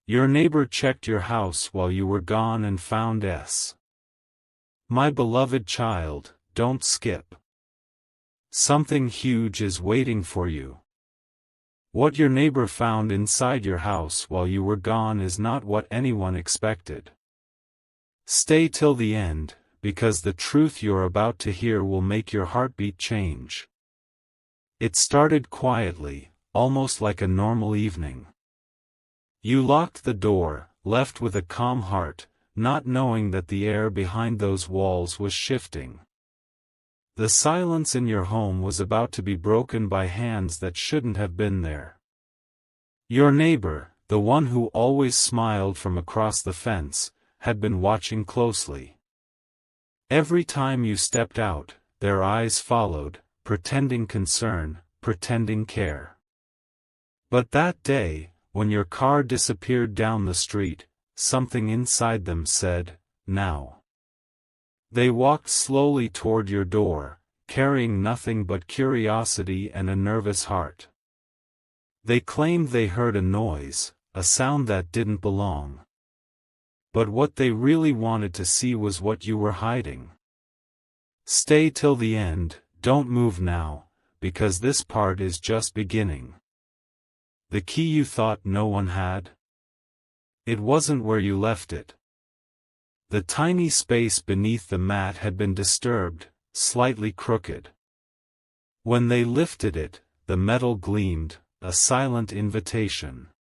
Your neighbor checked your house while you were gone and found S. My beloved child, don't skip. Something huge is waiting for you. What your neighbor found inside your house while you were gone is not what anyone expected. Stay till the end, because the truth you're about to hear will make your heartbeat change. It started quietly, almost like a normal evening. You locked the door, left with a calm heart, not knowing that the air behind those walls was shifting. The silence in your home was about to be broken by hands that shouldn't have been there. Your neighbor, the one who always smiled from across the fence, had been watching closely. Every time you stepped out, their eyes followed, pretending concern, pretending care. But that day, when your car disappeared down the street, something inside them said, "Now." They walked slowly toward your door, carrying nothing but curiosity and a nervous heart. They claimed they heard a noise, a sound that didn't belong. But what they really wanted to see was what you were hiding. Stay till the end, don't move now, because this part is just beginning. The key you thought no one had? It wasn't where you left it. The tiny space beneath the mat had been disturbed, slightly crooked. When they lifted it, the metal gleamed, a silent invitation.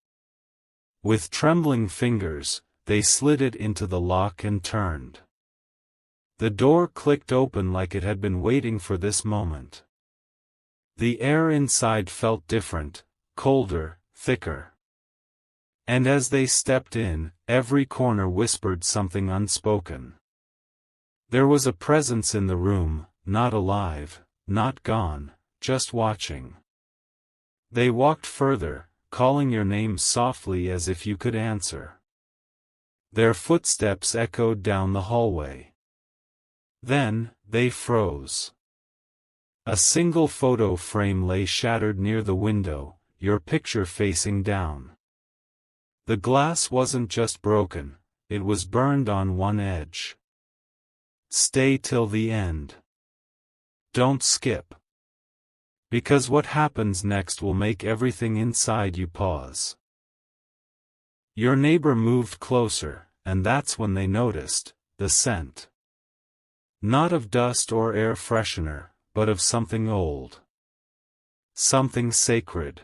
With trembling fingers, they slid it into the lock and turned. The door clicked open like it had been waiting for this moment. The air inside felt different, colder, thicker. And as they stepped in, every corner whispered something unspoken. There was a presence in the room, not alive, not gone, just watching. They walked further, calling your name softly as if you could answer. Their footsteps echoed down the hallway. Then, they froze. A single photo frame lay shattered near the window, your picture facing down. The glass wasn't just broken, it was burned on one edge. Stay till the end. Don't skip. Because what happens next will make everything inside you pause. Your neighbor moved closer, and that's when they noticed the scent. Not of dust or air freshener, but of something old. Something sacred.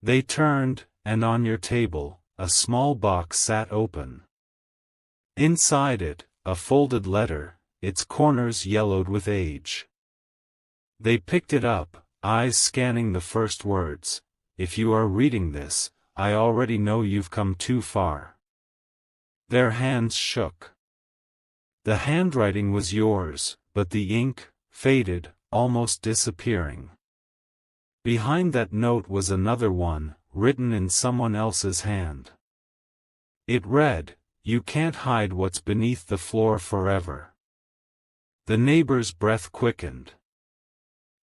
They turned, and on your table, a small box sat open. Inside it, a folded letter, its corners yellowed with age. They picked it up, eyes scanning the first words. If you are reading this, I already know you've come too far. Their hands shook. The handwriting was yours, but the ink, faded, almost disappearing. Behind that note was another one, written in someone else's hand. It read, "You can't hide what's beneath the floor forever." The neighbor's breath quickened.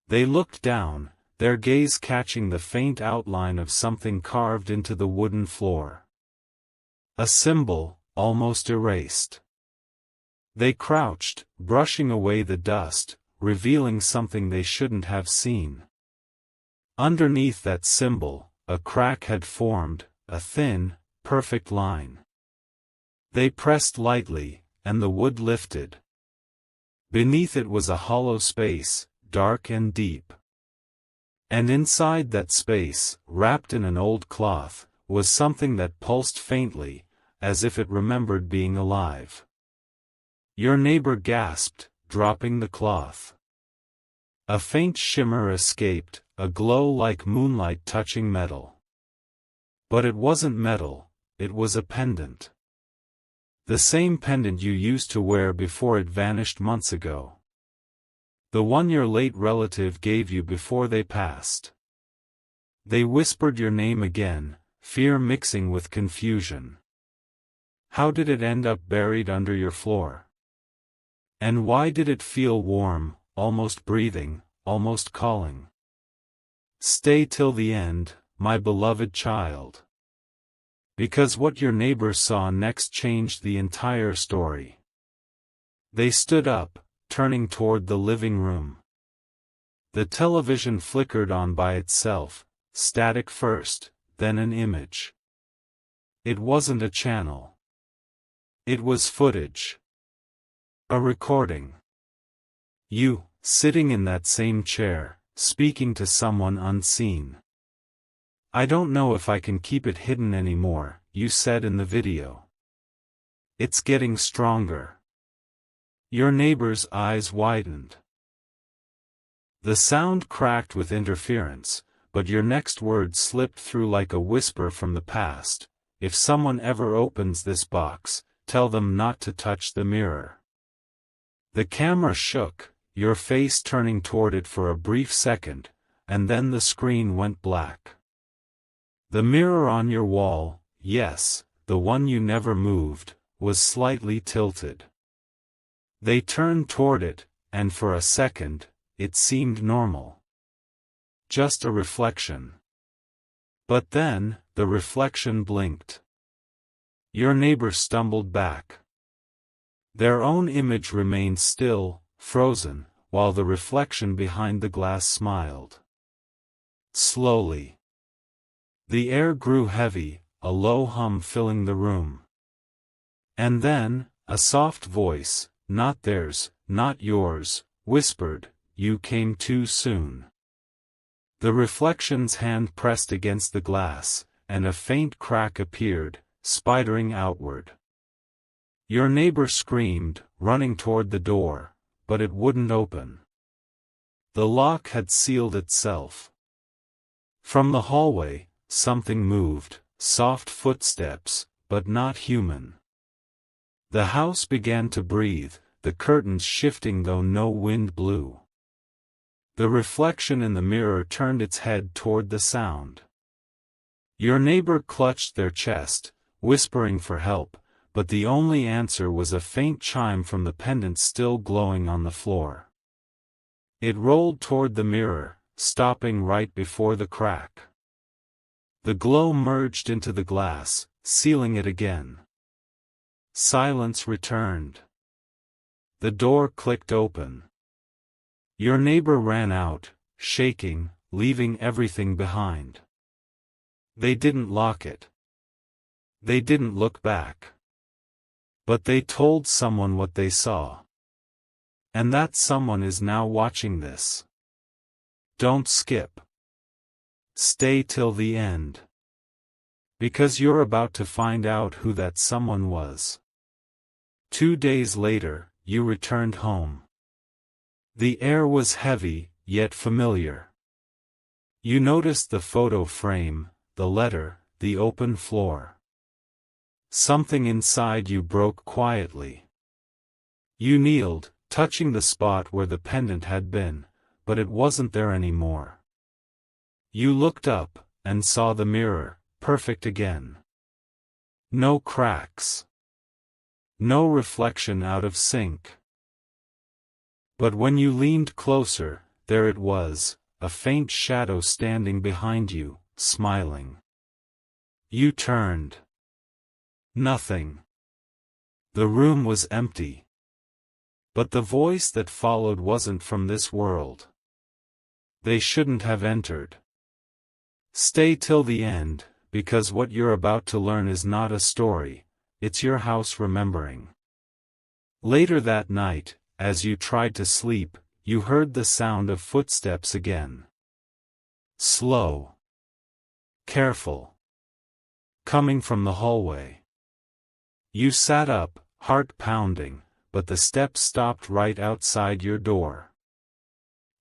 They looked down, their gaze catching the faint outline of something carved into the wooden floor. A symbol, almost erased. They crouched, brushing away the dust, revealing something they shouldn't have seen. Underneath that symbol, a crack had formed, a thin, perfect line. They pressed lightly, and the wood lifted. Beneath it was a hollow space, dark and deep. And inside that space, wrapped in an old cloth, was something that pulsed faintly, as if it remembered being alive. Your neighbor gasped, dropping the cloth. A faint shimmer escaped, a glow like moonlight touching metal. But it wasn't metal, it was a pendant. The same pendant you used to wear before it vanished months ago. The one your late relative gave you before they passed. They whispered your name again, fear mixing with confusion. How did it end up buried under your floor? And why did it feel warm, almost breathing, almost calling? Stay till the end, my beloved child. Because what your neighbor saw next changed the entire story. They stood up, turning toward the living room. The television flickered on by itself, static first, then an image. It wasn't a channel. It was footage. A recording. You, sitting in that same chair, speaking to someone unseen. "I don't know if I can keep it hidden anymore," you said in the video. "It's getting stronger." Your neighbor's eyes widened. The sound cracked with interference, but your next word slipped through like a whisper from the past. "If someone ever opens this box, tell them not to touch the mirror." The camera shook, your face turning toward it for a brief second, and then the screen went black. The mirror on your wall, yes, the one you never moved, was slightly tilted. They turned toward it, and for a second, it seemed normal. Just a reflection. But then, the reflection blinked. Your neighbor stumbled back. Their own image remained still, frozen, while the reflection behind the glass smiled. Slowly. The air grew heavy, a low hum filling the room. And then, a soft voice, not theirs, not yours, whispered, "You came too soon." The reflection's hand pressed against the glass, and a faint crack appeared, spidering outward. Your neighbor screamed, running toward the door, but it wouldn't open. The lock had sealed itself. From the hallway, something moved, soft footsteps, but not human. The house began to breathe, the curtains shifting though no wind blew. The reflection in the mirror turned its head toward the sound. Your neighbor clutched their chest, whispering for help, but the only answer was a faint chime from the pendant still glowing on the floor. It rolled toward the mirror, stopping right before the crack. The glow merged into the glass, sealing it again. Silence returned. The door clicked open. Your neighbor ran out, shaking, leaving everything behind. They didn't lock it. They didn't look back. But they told someone what they saw. And that someone is now watching this. Don't skip. Stay till the end. Because you're about to find out who that someone was. 2 days later, you returned home. The air was heavy, yet familiar. You noticed the photo frame, the letter, the open floor. Something inside you broke quietly. You kneeled, touching the spot where the pendant had been, but it wasn't there anymore. You looked up, and saw the mirror, perfect again. No cracks. No reflection out of sync. But when you leaned closer, there it was, a faint shadow standing behind you, smiling. You turned. Nothing. The room was empty. But the voice that followed wasn't from this world. They shouldn't have entered. Stay till the end, because what you're about to learn is not a story, it's your house remembering. Later that night, as you tried to sleep, you heard the sound of footsteps again. Slow. Careful. Coming from the hallway. You sat up, heart pounding, but the steps stopped right outside your door.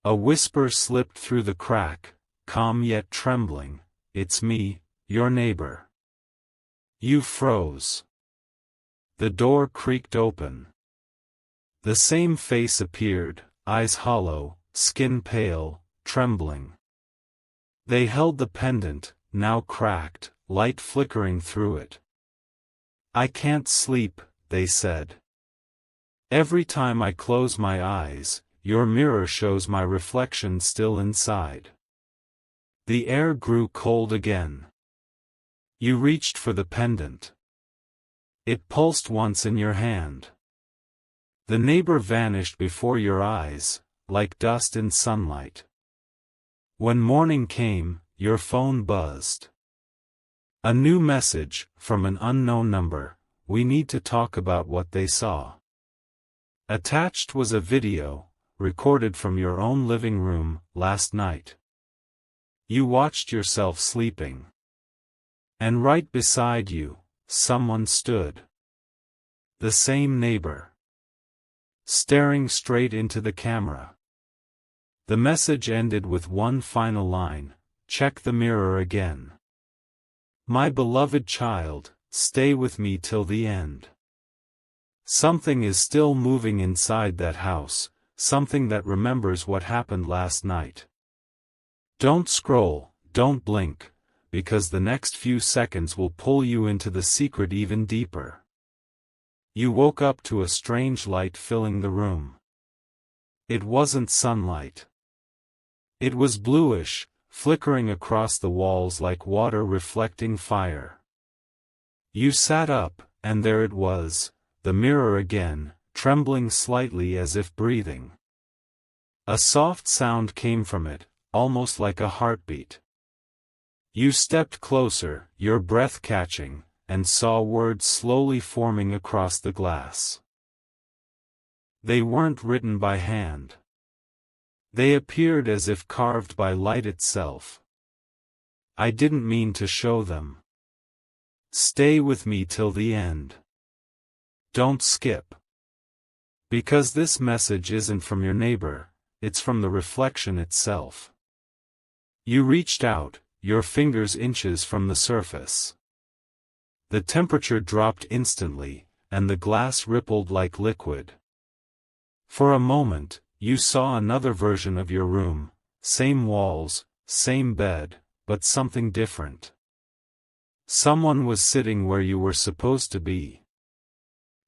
A whisper slipped through the crack, calm yet trembling, "It's me, your neighbor." You froze. The door creaked open. The same face appeared, eyes hollow, skin pale, trembling. They held the pendant, now cracked, light flickering through it. "I can't sleep," they said. "Every time I close my eyes, your mirror shows my reflection still inside." The air grew cold again. You reached for the pendant. It pulsed once in your hand. The neighbor vanished before your eyes, like dust in sunlight. When morning came, your phone buzzed. A new message, from an unknown number. We need to talk about what they saw. Attached was a video, recorded from your own living room, last night. You watched yourself sleeping. And right beside you, someone stood. The same neighbor. Staring straight into the camera. The message ended with one final line: check the mirror again. My beloved child, stay with me till the end. Something is still moving inside that house, something that remembers what happened last night. Don't scroll, don't blink, because the next few seconds will pull you into the secret even deeper. You woke up to a strange light filling the room. It wasn't sunlight. It was bluish, flickering across the walls like water reflecting fire. You sat up, and there it was, the mirror again, trembling slightly as if breathing. A soft sound came from it, almost like a heartbeat. You stepped closer, your breath catching, and saw words slowly forming across the glass. They weren't written by hand. They appeared as if carved by light itself. I didn't mean to show them. Stay with me till the end. Don't skip. Because this message isn't from your neighbor, it's from the reflection itself. You reached out, your fingers inches from the surface. The temperature dropped instantly, and the glass rippled like liquid. For a moment, you saw another version of your room, same walls, same bed, but something different. Someone was sitting where you were supposed to be.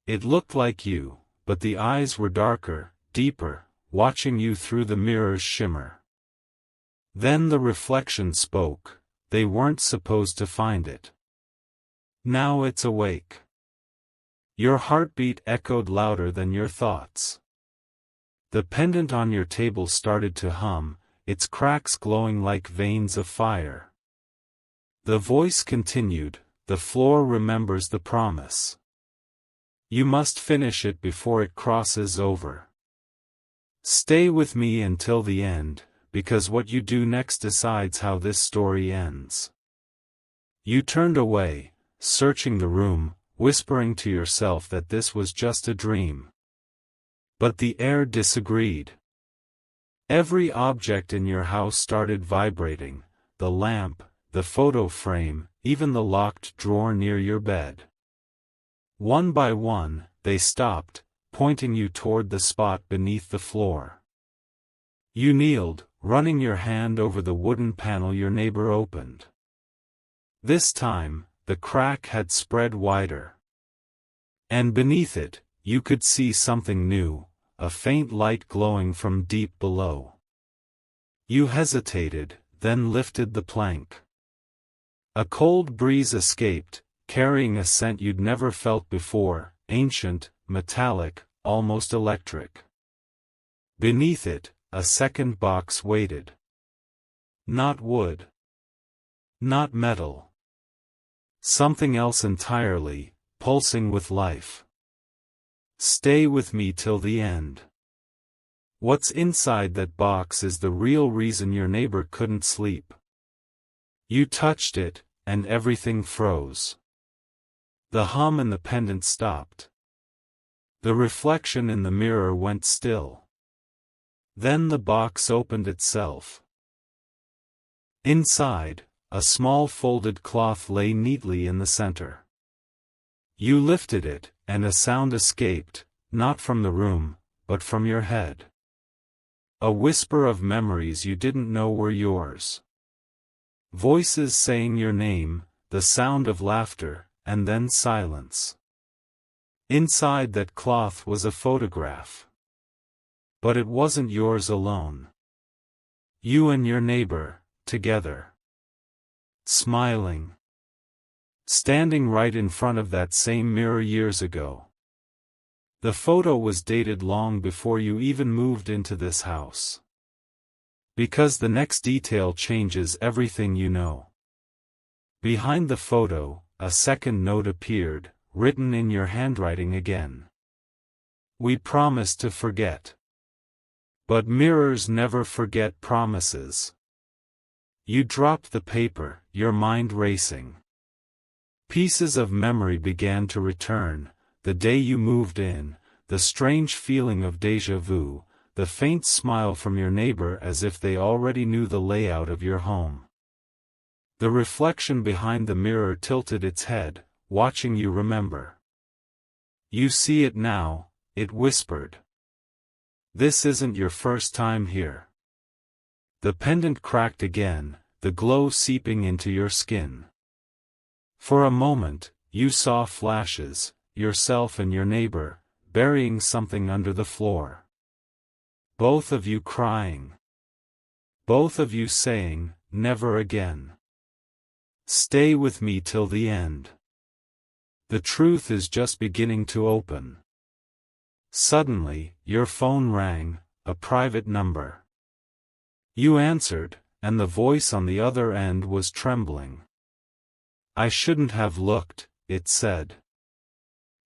It looked like you, but the eyes were darker, deeper, watching you through the mirror's shimmer. Then the reflection spoke. They weren't supposed to find it. Now it's awake. Your heartbeat echoed louder than your thoughts. The pendant on your table started to hum, its cracks glowing like veins of fire. The voice continued, the floor remembers the promise. You must finish it before it crosses over. Stay with me until the end, because what you do next decides how this story ends. You turned away, searching the room, whispering to yourself that this was just a dream. But the air disagreed. Every object in your house started vibrating, the lamp, the photo frame, even the locked drawer near your bed. One by one, they stopped, pointing you toward the spot beneath the floor. You kneeled, running your hand over the wooden panel your neighbor opened. This time, the crack had spread wider. And beneath it, you could see something new, a faint light glowing from deep below. You hesitated, then lifted the plank. A cold breeze escaped, carrying a scent you'd never felt before, ancient, metallic, almost electric. Beneath it, a second box waited. Not wood. Not metal. Something else entirely, pulsing with life. Stay with me till the end. What's inside that box is the real reason your neighbor couldn't sleep. You touched it, and everything froze. The hum in the pendant stopped. The reflection in the mirror went still. Then the box opened itself. Inside, a small folded cloth lay neatly in the center. You lifted it, and a sound escaped, not from the room, but from your head. A whisper of memories you didn't know were yours. Voices saying your name, the sound of laughter, and then silence. Inside that cloth was a photograph. But it wasn't yours alone. You and your neighbor, together. Smiling. standing right in front of that same mirror years ago. The photo was dated long before you even moved into this house. Because the next detail changes everything you know. Behind the photo, a second note appeared, written in your handwriting again. We promise to forget. But mirrors never forget promises. You dropped the paper, your mind racing. Pieces of memory began to return, the day you moved in, the strange feeling of déjà vu, the faint smile from your neighbor as if they already knew the layout of your home. The reflection behind the mirror tilted its head, watching you remember. You see it now, it whispered. This isn't your first time here. The pendant cracked again, the glow seeping into your skin. For a moment, you saw flashes, yourself and your neighbor, burying something under the floor. Both of you crying. Both of you saying, never again. Stay with me till the end. The truth is just beginning to open. Suddenly, your phone rang, a private number. You answered, and the voice on the other end was trembling. I shouldn't have looked, it said.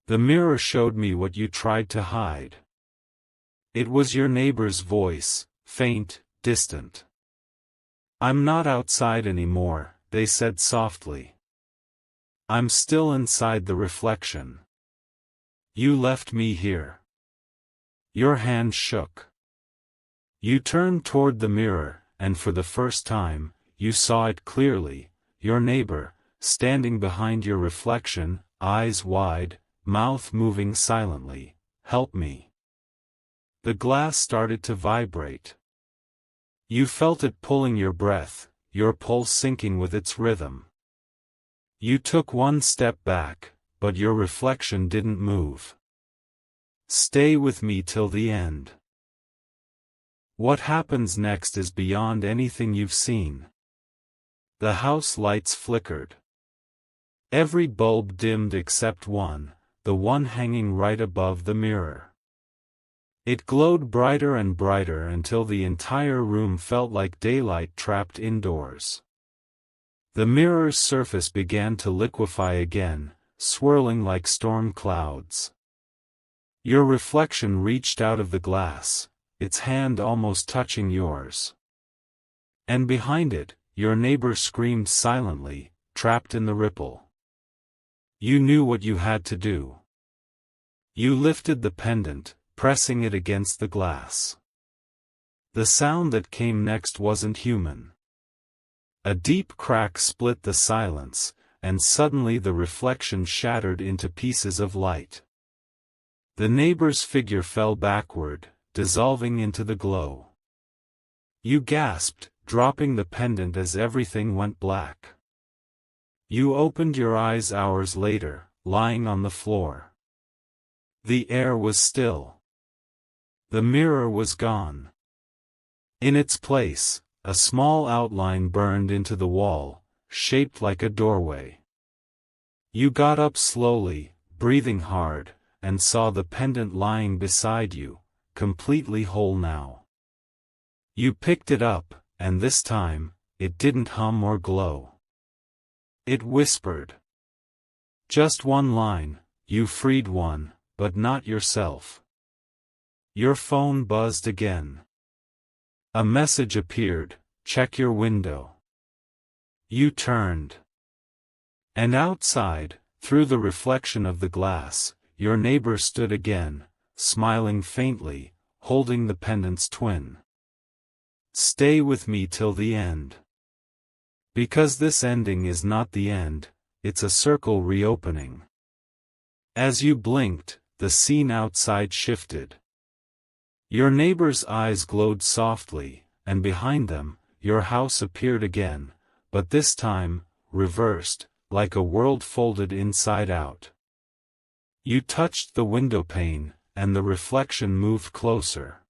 The mirror showed me what you tried to hide. It was your neighbor's voice, faint, distant. I'm not outside anymore, they said softly. I'm still inside the reflection. You left me here. Your hand shook. You turned toward the mirror, and for the first time, you saw it clearly, your neighbor, standing behind your reflection, eyes wide, mouth moving silently. Help me. The glass started to vibrate. You felt it pulling your breath, your pulse sinking with its rhythm. You took one step back, but your reflection didn't move. Stay with me till the end. What happens next is beyond anything you've seen. The house lights flickered. Every bulb dimmed except one, the one hanging right above the mirror. It glowed brighter and brighter until the entire room felt like daylight trapped indoors. The mirror's surface began to liquefy again, swirling like storm clouds. Your reflection reached out of the glass, its hand almost touching yours. And behind it, your neighbor screamed silently, trapped in the ripple. You knew what you had to do. You lifted the pendant, pressing it against the glass. The sound that came next wasn't human. A deep crack split the silence, and suddenly the reflection shattered into pieces of light. The neighbor's figure fell backward, dissolving into the glow. You gasped, dropping the pendant as everything went black. You opened your eyes hours later, lying on the floor. The air was still. The mirror was gone. In its place, a small outline burned into the wall, shaped like a doorway. You got up slowly, breathing hard, and saw the pendant lying beside you, completely whole now. You picked it up, and this time, it didn't hum or glow. It whispered. Just one line, you freed one, but not yourself. Your phone buzzed again. A message appeared, check your window. You turned. And outside, through the reflection of the glass, your neighbor stood again, smiling faintly, holding the pendant's twin. Stay with me till the end. Because this ending is not the end, it's a circle reopening. As you blinked, the scene outside shifted. Your neighbor's eyes glowed softly, and behind them, your house appeared again, but this time, reversed, like a world folded inside out. You touched the window pane, and the reflection moved closer.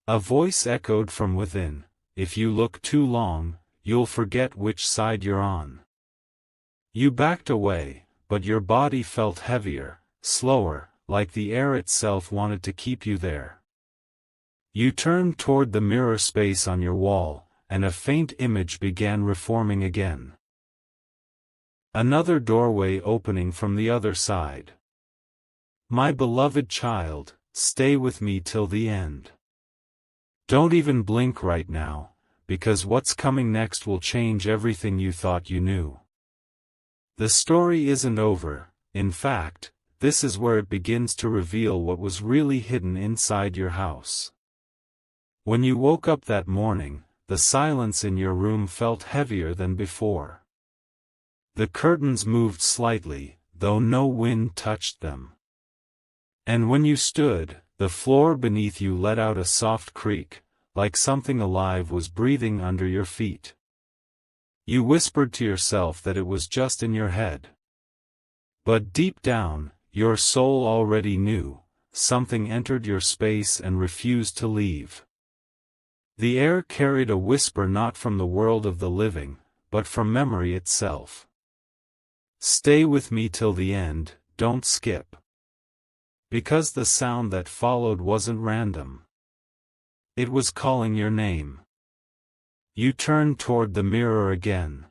A voice echoed from within, if you look too long, you'll forget which side you're on. You backed away, but your body felt heavier, slower, like the air itself wanted to keep you there. You turned toward the mirror space on your wall, and a faint image began reforming again. Another doorway opening from the other side. My beloved child, stay with me till the end. Don't even blink right now, because what's coming next will change everything you thought you knew. The story isn't over. In fact, this is where it begins to reveal what was really hidden inside your house. When you woke up that morning, the silence in your room felt heavier than before. The curtains moved slightly, though no wind touched them. And when you stood, the floor beneath you let out a soft creak, like something alive was breathing under your feet. You whispered to yourself that it was just in your head. But deep down, your soul already knew, something entered your space and refused to leave. The air carried a whisper not from the world of the living, but from memory itself. Stay with me till the end, don't skip. Because the sound that followed wasn't random. It was calling your name. You turned toward the mirror again.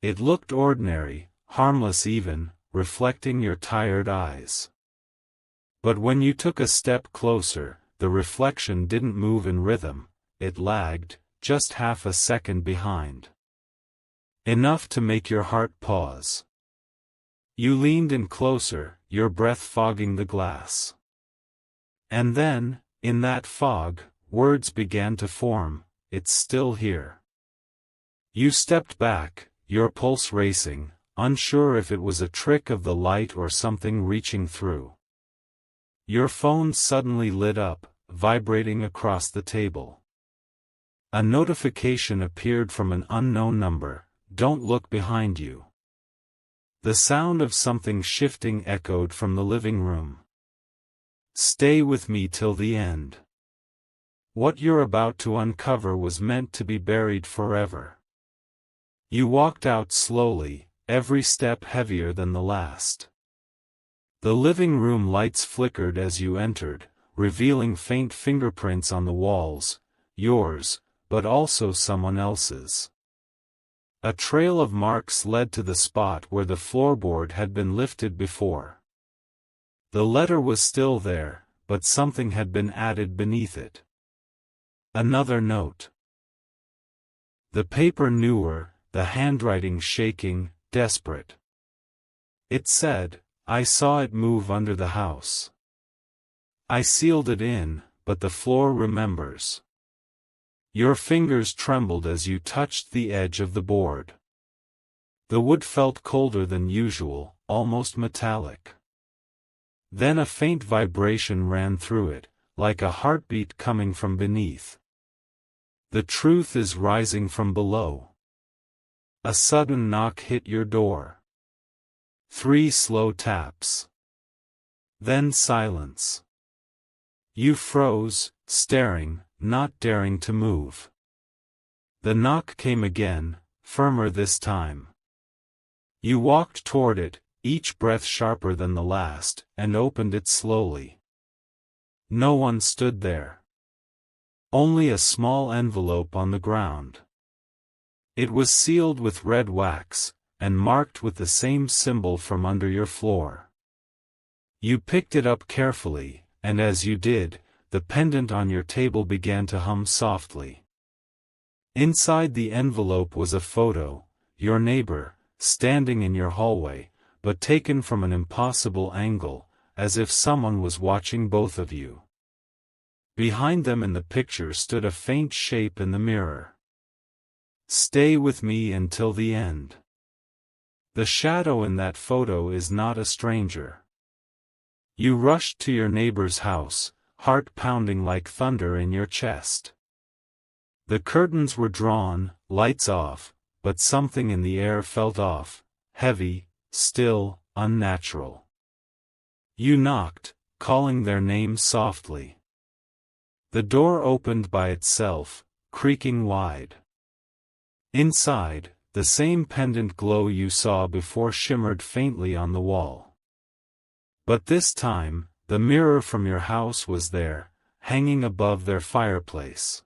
It looked ordinary, harmless even, reflecting your tired eyes. But when you took a step closer, the reflection didn't move in rhythm, it lagged, just half a second behind. Enough to make your heart pause. You leaned in closer, your breath fogging the glass. And then, in that fog, words began to form, it's still here. You stepped back, your pulse racing, unsure if it was a trick of the light or something reaching through. Your phone suddenly lit up, vibrating across the table. A notification appeared from an unknown number, don't look behind you. The sound of something shifting echoed from the living room. Stay with me till the end. What you're about to uncover was meant to be buried forever. You walked out slowly, every step heavier than the last. The living room lights flickered as you entered, revealing faint fingerprints on the walls, yours, but also someone else's. A trail of marks led to the spot where the floorboard had been lifted before. The letter was still there, but something had been added beneath it. Another note. The paper newer, the handwriting shaking, desperate. It said, I saw it move under the house. I sealed it in, but the floor remembers. Your fingers trembled as you touched the edge of the board. The wood felt colder than usual, almost metallic. Then a faint vibration ran through it, like a heartbeat coming from beneath. The truth is rising from below. A sudden knock hit your door. 3 slow taps. Then silence. You froze, staring, not daring to move. The knock came again, firmer this time. You walked toward it, each breath sharper than the last, and opened it slowly. No one stood there. Only a small envelope on the ground. It was sealed with red wax, and marked with the same symbol from under your floor. You picked it up carefully, and as you did, the pendant on your table began to hum softly. Inside the envelope was a photo, your neighbor, standing in your hallway, but taken from an impossible angle, as if someone was watching both of you. Behind them in the picture stood a faint shape in the mirror. Stay with me until the end. The shadow in that photo is not a stranger. You rushed to your neighbor's house, heart pounding like thunder in your chest. The curtains were drawn, lights off, but something in the air felt off, heavy, still, unnatural. You knocked, calling their names softly. The door opened by itself, creaking wide. Inside, the same pendant glow you saw before shimmered faintly on the wall. But this time, the mirror from your house was there, hanging above their fireplace.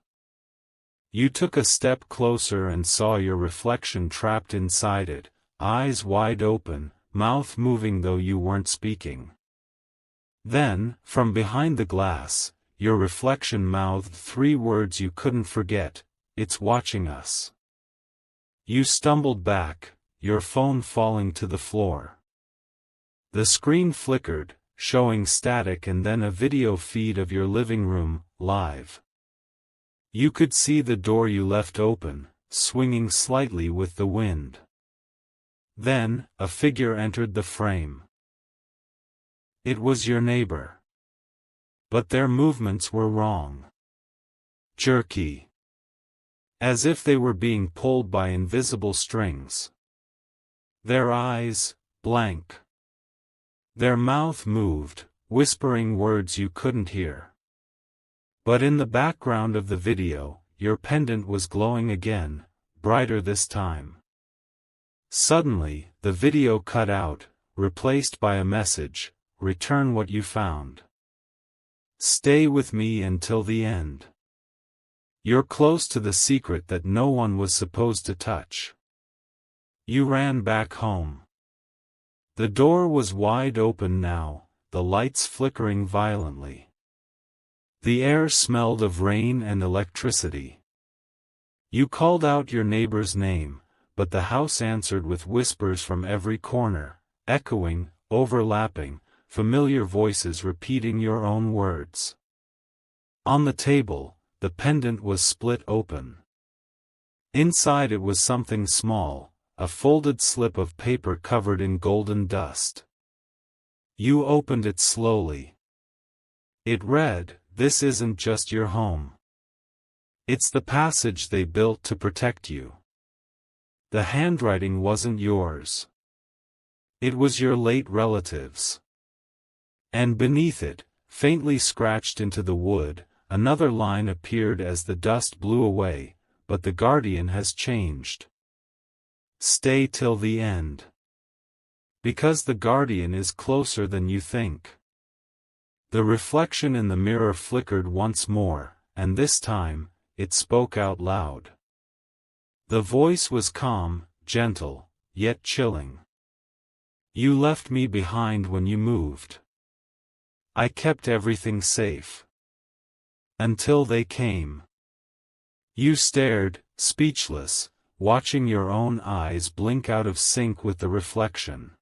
You took a step closer and saw your reflection trapped inside it, eyes wide open, mouth moving though you weren't speaking. Then, from behind the glass, your reflection mouthed 3 words you couldn't forget: "It's watching us." You stumbled back, your phone falling to the floor. The screen flickered, showing static and then a video feed of your living room, live. You could see the door you left open, swinging slightly with the wind. Then, a figure entered the frame. It was your neighbor. But their movements were wrong. Jerky. As if they were being pulled by invisible strings. Their eyes, blank. Their mouth moved, whispering words you couldn't hear. But in the background of the video, your pendant was glowing again, brighter this time. Suddenly, the video cut out, replaced by a message: "Return what you found. Stay with me until the end. You're close to the secret that no one was supposed to touch." You ran back home. The door was wide open now, the lights flickering violently. The air smelled of rain and electricity. You called out your neighbor's name, but the house answered with whispers from every corner, echoing, overlapping, familiar voices repeating your own words. On the table, the pendant was split open. Inside it was something small, a folded slip of paper covered in golden dust. You opened it slowly. It read, "This isn't just your home. It's the passage they built to protect you." The handwriting wasn't yours. It was your late relative's. And beneath it, faintly scratched into the wood, another line appeared as the dust blew away: "But the guardian has changed. Stay till the end. Because the guardian is closer than you think." The reflection in the mirror flickered once more, and this time, it spoke out loud. The voice was calm, gentle, yet chilling. "You left me behind when you moved. I kept everything safe. Until they came." You stared, speechless, watching your own eyes blink out of sync with the reflection.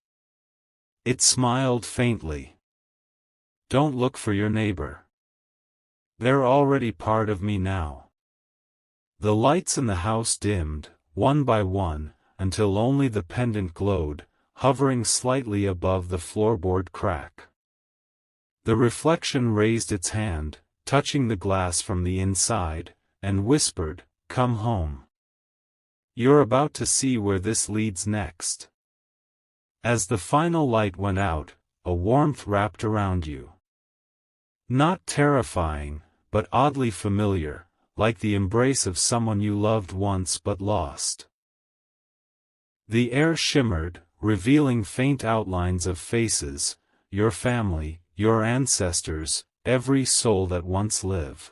It smiled faintly. "Don't look for your neighbor. They're already part of me now." The lights in the house dimmed, one by one, until only the pendant glowed, hovering slightly above the floorboard crack. The reflection raised its hand, touching the glass from the inside, and whispered, "Come home. You're about to see where this leads next." As the final light went out, a warmth wrapped around you. Not terrifying, but oddly familiar, like the embrace of someone you loved once but lost. The air shimmered, revealing faint outlines of faces, your family, your ancestors, every soul that once lived.